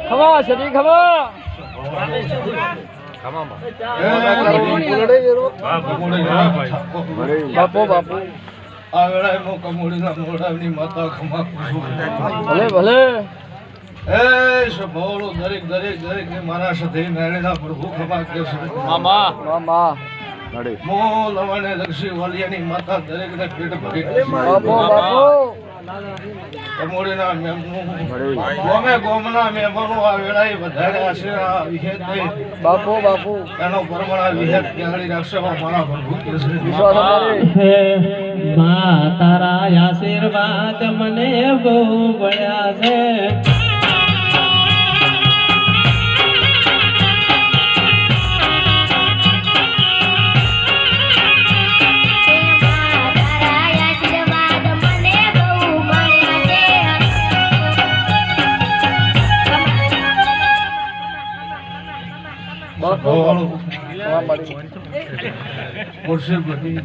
ખમા સદી ખમા બાપુ બાપુ આ વેળાએ મો કમોડીના મોઢાની માતા ખમા ભલે ભલે એ સભોળો દરેક દરેક દરેક ને મારા સાથે મેળેના પ્રભુ ખમા કે છે મામા મામા મો લવણે લક્ષી વાલિયાની માતા દરેક ને પેટ ભરી બાપુ બાપુ કમોડીના મેમનું ગોમે ગોમના મેમનો આ વેળાએ વધારે હશે આ વિહેત નહીં બાપુ બાપુ એનો પરમાણા વિહેત ક્યાંળી રાખશે મારા પ્રભુ કે છે વિશ્વાસ અમારે મા તારા આશીર્વાદ મને બહુ મળ્યા છે બાપુ ખુરશી બધી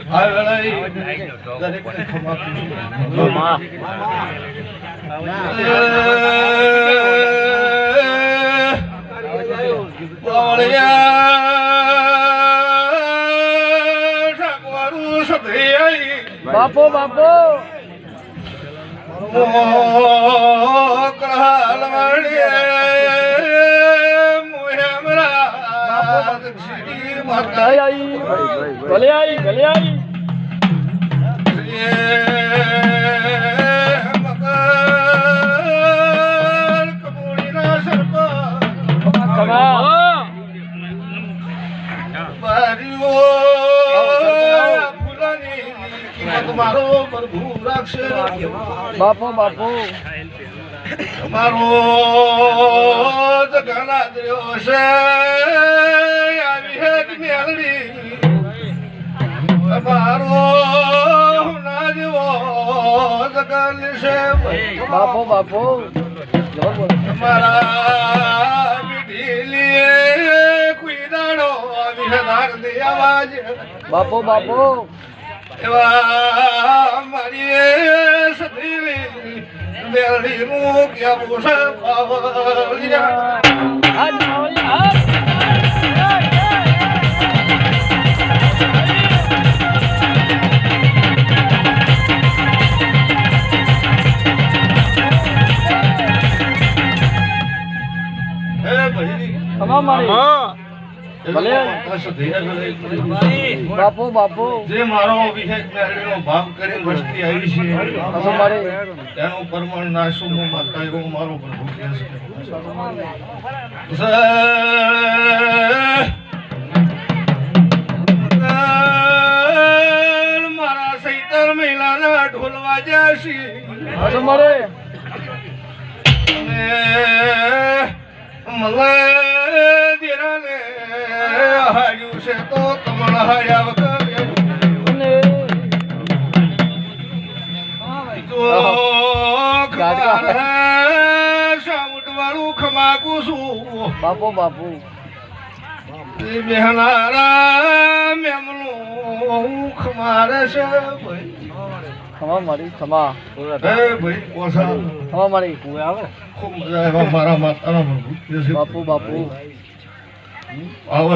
આ વેળાએ દરેકને ખમા બાપુ બાપુ ભલે આઈ ભલે આઈ મારો પ્રભુ રાખશે બાપુ બાપુ તમારો જગના દ્યો છે આવી હેત મેલડી તમારો ના જેવો જગન છે બાપુ બાપુ તમારા બીડીલીએ કોઈ દાડો આવી હદાર દે આવાજ બાપુ બાપુ એવા મારી સતીલી મેલડી નું ક્યાં પૂછે પાવલિયા ખમા મારી ભલે બાપુ બાપુ જે મારો વિહેત મેળવીનો ભાવ કરી વસ્તી આવી છે અમારે એનું પરમાણ નાશું હું માતા એવો મારો પ્રભુ કહે છે મારા સૈતર મહિલાના ઢોલ વાજ્યા છે અમારે મને દીરાને હાડ્યું છે તો કમળ હાડ્યા વગર સાઉટ વાળું ખમાકું છું બાપુ બાપુ બેહનારા મેમનું ખમારે છે ખમા મારી ખમા ભાઈ કોસા ખમા મારી ખૂબ મજા આવ્યા મારા માતાના પ્રભુ બાપુ બાપુ આવો